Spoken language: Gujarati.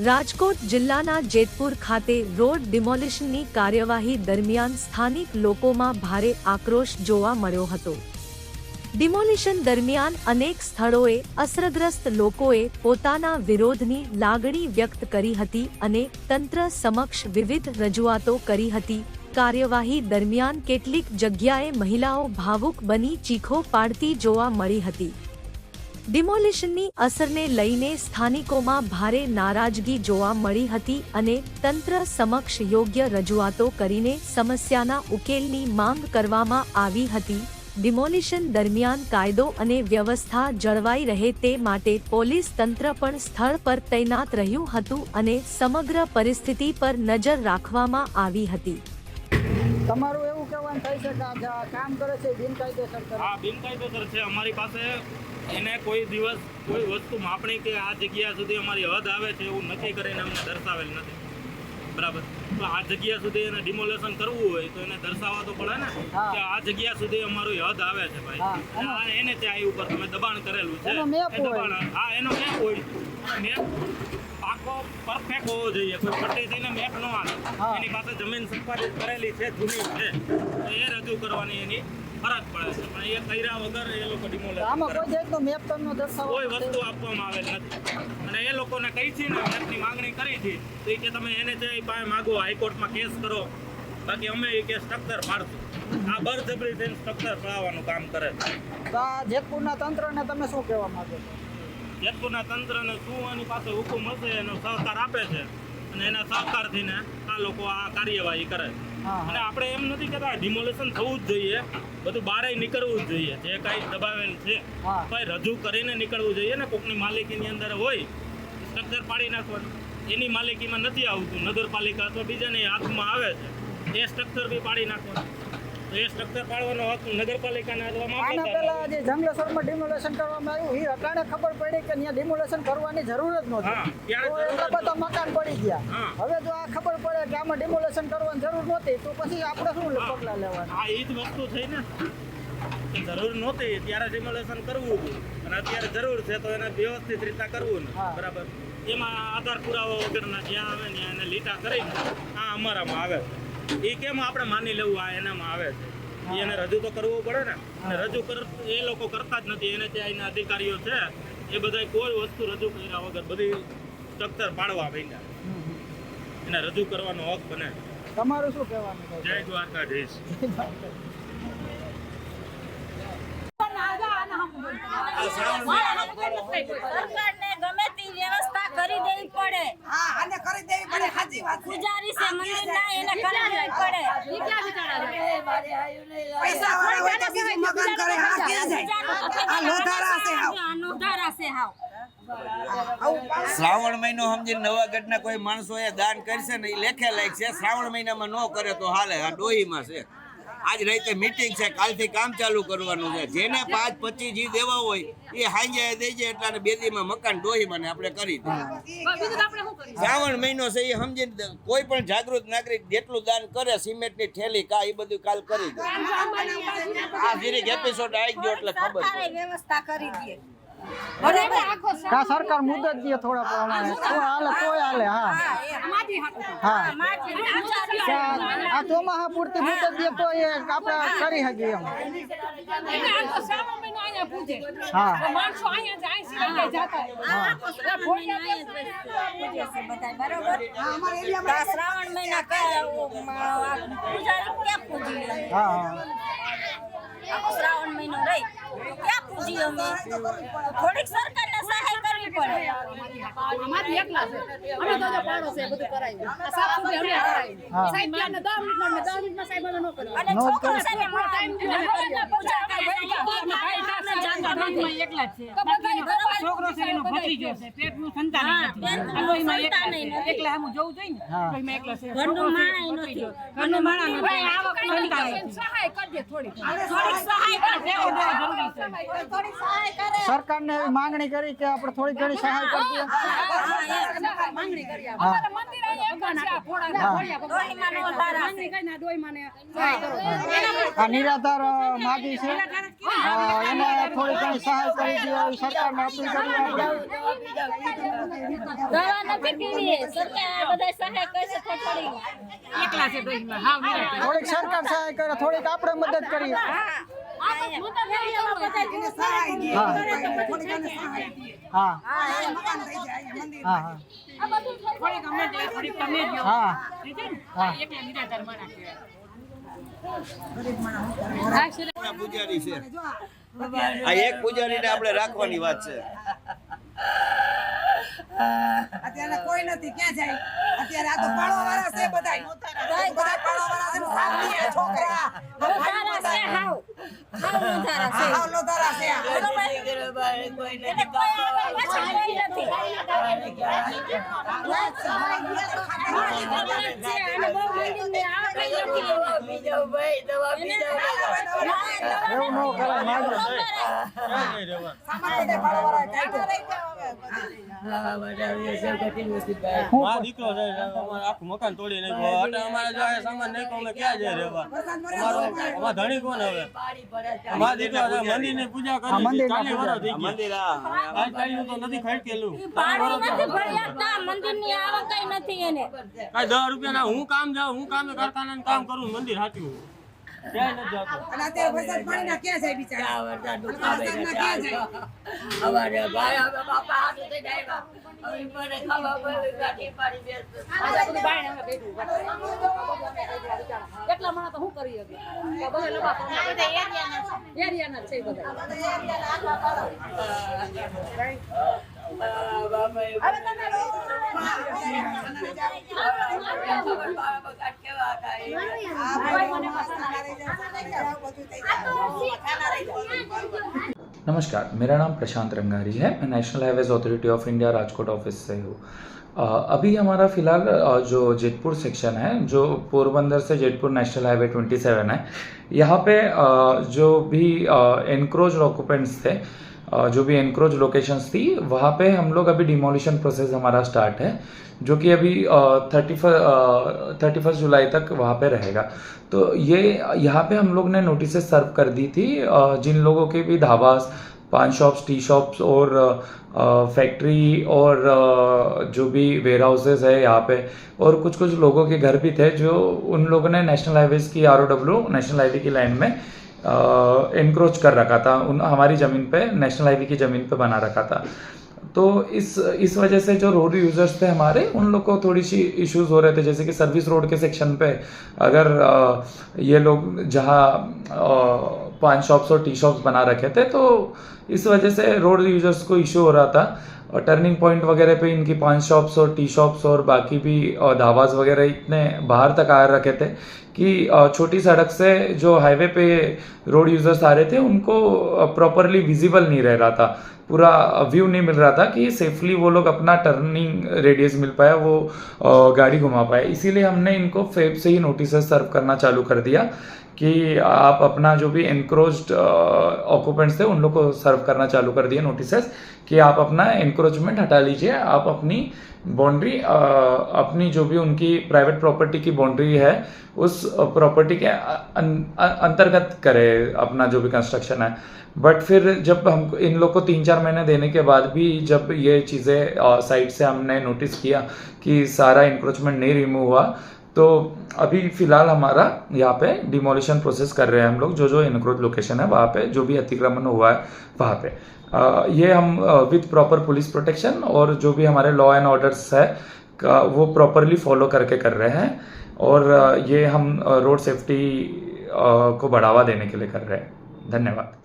રાજકોટ જિલ્લાના જેતપુર ખાતે રોડ ડિમોલિશનની કાર્યવાહી દરમિયાન સ્થાનિક લોકોમાં ભારે આક્રોશ જોવા મળ્યો હતો। ડિમોલિશન દરમિયાન અનેક સ્થળોએ અસરગ્રસ્ત લોકોએ પોતાના વિરોધની લાગણી વ્યક્ત કરી હતી અને તંત્ર સમક્ષ વિવિધ રજૂઆતો કરી હતી। કાર્યવાહી દરમિયાન કેટલીક જગ્યાએ મહિલાઓ ભાવુક બની ચીખો પાડતી જોવા મળી હતી। ડિમોલિશનની અસરને લઈને સ્થાનિકોમાં ભારે નારાજગી જોવા મળી હતી અને તંત્ર સમક્ષ યોગ્ય રજૂઆતો કરીને સમસ્યાના ઉકેલની માંગ કરવામાં આવી હતી। ડિમોલિશન દરમિયાન કાયદો અને વ્યવસ્થા જળવાઈ રહે તે માટે પોલીસ તંત્ર પણ સ્થળ પર તૈનાત રહ્યું હતું અને સમગ્ર પરિસ્થિતિ પર નજર રાખવામાં આવી હતી। તમારું એવું કહેવાનું થાય છે કે આ કામ કરે છે બિનકાયદેસર કરે? હા, બિનકાયદેસર છે। અમારી પાસે એને કોઈ દિવસ કોઈ વસ્તુ માપણી કે આ જગ્યા સુધી અમારી હદ આવે છે એવું નક્કી કરીને અમને દર્શાવેલ નથી, બરાબર? તો આ જગ્યા સુધી એને ડિમોલેશન કરવું હોય તો એને દર્શાવવા તો પડે ને કે આ જગ્યા સુધી અમારું હદ આવે છે ભાઈ। એને ત્યાં ઉપર તમે દબાણ કરેલું છે, દબાણ, હા, એનો મેપ હોય, મેપ પાકો પરફેક્ટ હોવો જોઈએ, કોઈ પટ્ટી થઈને મેપ ન આવે। એની પાસે જમીન સંપાદિત કરેલી છે, જૂની છે, તો એ રજૂ કરવાની એની ફરજ પડે છે, પણ એ કર્યા વગર એ લોકો ડિમોલેશન કોઈ વસ્તુ આપવામાં આવેલ નથી। અને એ લોકોને કહી છે ને મેપની માંગણી કરી છે તો કે તમે એને જે પાસે માગો હાઈકોર્ટમાં કેસ કરો, બાકી અમે એ કેસ સ્ટ્રક્ચર પાડશું। આ બળજબરી થઈને સ્ટ્રક્ચર પડાવવાનું કામ કરે છે। જેતપુરના તંત્રને તમે શું કહેવા માંગો છો? જેતપુરના તંત્રને શું એની પાસે હુકમ હશે એનો સહકાર આપે છે અને એના સહકારથી ને આ લોકો આ કાર્યવાહી કરે છે। અને આપણે એમ નથી કહેતા ડિમોલેશન થવું જ જોઈએ, બધું બહાર નીકળવું જ જોઈએ, જે કાંઈ દબાવેલ છે ભાઈ રજૂ કરીને નીકળવું જોઈએ ને। કોકની માલિકીની અંદર હોય સ્ટ્રક્ચર પાડી નાખવાનું, એની માલિકીમાં નથી આવતું, નગરપાલિકા અથવા બીજાની હાથમાં આવે છે, એ સ્ટ્રક્ચર બી પાડી નાખવાનું। તો એ સ્ટ્રક્ચર પાડવાનો હક નગરપાલિકાને અથવા આના પહેલા જે જંગલેશ્વરમાં ડિમોલેશન કરવામાં આવ્યું એ અટાણે ખબર પડી કે ત્યાં ડિમોલેશન કરવાની જરૂર જ નહોતી, એટલા બધા મકાન પડી ગયા। હવે જો આ ખબર પડે કે આમાં ડિમોલેશન કરવાની જરૂર નહોતી તો પછી આપણે શું પગલાં લેવાના? હા, એ જ વસ્તુ થઈ ને કે જરૂર નહોતી ત્યારે ડિમોલેશન કરવું અને અત્યારે જરૂર છે તો એને વ્યવસ્થિત રીતે કરવું ને, બરાબર? એમાં આધાર પુરાવા વગરના જ્યાં આવે ને એને લીટા કરીને આ અમારામાં આવે છે, એ કેમ આપણે માની લેવું આ એનામાં આવે છે? એને રજૂ તો કરવું પડે ને, અને રજૂ એ લોકો કરતા જ નથી। એને ત્યાં એના અધિકારીઓ છે એ બધા કોઈ વસ્તુ રજૂ કર્યા વગર બધી સ્ટ્રક્ચર પાડવા માંડ્યા, એને રજૂ કરવાનો હક બને। તમારું શું કહેવાનું? જય દ્વારકાધીશ। સરકારને ગમે તે વ્યવસ્થા કરી દેવી પડે। હા, આને કરી દેવી પડે, સાચી વાત છે। પૂજારી છે મંદિરના, એને કરી દેવી પડે। પૈસા વાળા હોય તો બીજું મકાન કરે, હા કે જાય? આ લોધારા છે હાવ, આ નોધારા છે હાવ। શ્રાવણ મહિનો સમજીને નવાગઢના કોઈ માણસો એ દાન કરશે ને એ લેખે લાયક છે। શ્રાવણ મહિનામાં ન કરે તો હાલે, આ ડોહીમાં છે। આજ રાતે મીટિંગ છે, કાલથી કામ ચાલુ કરવાનું છે। જેને 5-25 જી દેવા હોય એ હાંજે દઈ જાય એટલે બેદીમાં મકાન ડોહીમાં આપણે કરી દે। શ્રાવણ મહિનો છે એ સમજીને કોઈ પણ જાગૃત નાગરિક જેટલું દાન કરે, સિમેન્ટની થેલી કા એ બધું કાલ કરી દે। આ જીરીક એપિસોડ આવી ગયો એટલે ખબર સરકારે વ્યવસ્થા કરી દે। કા સરકાર મુદત દે થોડા પ્રમાણે તો હાલે, તોય હાલે। હા, આ ચોમાહા પૂરતી મુદત દે તો એ આપણે કરી શકીએ એમ। હા, શ્રાવણ મહિના શ્રાવણ મહિનો રહી ક્યાં પૂજી અમે? થોડીક સરકારને સહાય કરવી પડે। અને છોકરો છે ને પૂજા છોકરો છે એનો ભત્રીજો છે, પેટનું સંતાન નથી, એકલા હું જોવું જોઈએ ને, એમાં એકલા છે, ઘરનું માણા સહાય કરજે, થોડી સહાય કરજે, સરકારને એવી માંગણી કરી કે આપણે થોડી ઘણી સહાય કરી દઈએ। માંગણી કરી ડોહીમાં નો ધારા છે. આ નિરાધાર માગી છે એને થોડી ઘણી સહાય કરી દે એવી સરકારને અપીલ કરી દવા નથી પીવી સરકાર આ બધા સહાય કરશે થોડી થોડીક સરકાર સહાય કરે થોડીક આપણે મદદ કરીએ હા મકાન થઈ જાય મંદિર હા હા હા પૂજારી છે આ એક પૂજારીને આપણે રાખવાની વાત છે. અત્યારે કોઈ નથી ક્યાં જાય અત્યારે આ તો પાળવા વાળા છે બધાય બધા પાળવા વાળા છે સાથી છોકરા ધારા છે હાવ ધારા છે હાવ લો ધારા છે એવું ન કરાય માગો સામાન્ય પાળવા વાળા મારો દીકરો છે અમારે આખું મકાન તોડી નાખ્યું એટલે અમારે જો આ સામાન નાખ્યો અમે ક્યાં જઈએ રહેવા અમારા ધણી કોણ હવે મારો દીકરો છે મંદિરની પૂજા કરી 40 વર્ષ થઈ ગયા મંદિર આજ તારીનું તો નથી ખડકેલું પાણી નથી ભરી શકતા મંદિરની આવક કઈ નથી એને કાંઈ 10 રૂપિયાના હું કામ જાઉં હું કામે કારખાનાનું કામ કરું મંદિર સાચું ક્યાંય નથી જતો. અને અત્યારે વરસાદ પાણીના ક્યાં જાય બિચારા વરસાદના ક્યાં જાય એટલા માણસ તો શું કરી શકે બધા લોકો એરિયાના છે બધા नमस्कार, मेरा नाम प्रशांत रंगारी है। मैं national highways authority of India Rajkot office से हूँ। अभी हमारा फ़िलहाल जो जेतपुर सेक्शन है, जो पोरबंदर से जेतपुर नेशनल हाईवे 27 है, यहाँ पे जो भी एनक्रोच ऑक्यूपेंट्स थे, जो भी एनक्रोच लोकेशंस थी, वहाँ पे हम लोग अभी डिमोलिशन प्रोसेस हमारा स्टार्ट है, जो कि अभी 31 जुलाई तक वहाँ पे रहेगा। तो ये यहाँ पे हम लोग ने नोटिसेस सर्व कर दी थी जिन लोगों के भी ढाबास, पान शॉप्स, टी शॉप्स और फैक्ट्री और जो भी वेयर हाउसेज है यहाँ पे, और कुछ कुछ लोगों के घर भी थे जो उन लोगों ने नेशनल हाईवेज की ROW नेशनल हाईवे की लाइन में एनक्रोच कर रखा था, उन हमारी ज़मीन पे, नेशनल हाईवे की ज़मीन पे बना रखा था। तो इस वजह से जो रोड यूज़र्स थे हमारे, उन लोग को थोड़ी सी इश्यूज़ हो रहे थे, जैसे कि सर्विस रोड के सेक्शन पे अगर ये लोग जहाँ पान शॉप्स और टी शॉप्स बना रखे थे, तो इस वजह से रोड यूज़र्स को इशू हो रहा था। और टर्निंग पॉइंट वगैरह पे इनकी पान शॉप्स और टी शॉप्स और बाकी भी ढाबाज वगैरह इतने बाहर तक आ रखे थे कि छोटी सड़क से जो हाईवे पे रोड यूज़र्स आ रहे थे उनको प्रॉपरली विजिबल नहीं रह रहा था, पूरा व्यू नहीं मिल रहा था कि सेफली वो लोग अपना टर्निंग रेडियस मिल पाया, वो गाड़ी घुमा पाए। इसीलिए हमने इनको फेब से ही नोटिस सर्व करना चालू कर दिया कि आप अपना जो भी एनक्रोच्ड ऑक्यूपेंट्स थे उन लोग को सर्व करना चालू कर दिए नोटिसेस कि आप अपना एनक्रोचमेंट हटा लीजिए, आप अपनी बाउंड्री, अपनी जो भी उनकी प्राइवेट प्रॉपर्टी की बाउंड्री है उस प्रॉपर्टी के अंतर्गत करें अपना जो भी कंस्ट्रक्शन है। बट फिर जब हम इन लोग को 3-4 महीने देने के बाद भी जब ये चीज़ें साइड से हमने नोटिस किया कि सारा इंक्रोचमेंट नहीं रिमूव हुआ, तो अभी फ़िलहाल हमारा यहाँ पे डिमोलिशन प्रोसेस कर रहे हैं हम लोग, जो इनक्रोच लोकेशन है वहाँ पे जो भी अतिक्रमण हुआ है वहाँ पे ये हम विद प्रॉपर पुलिस प्रोटेक्शन और जो भी हमारे लॉ एंड ऑर्डर्स है वो प्रॉपरली फॉलो करके कर रहे हैं, और ये हम रोड सेफ्टी को बढ़ावा देने के लिए कर रहे हैं। धन्यवाद।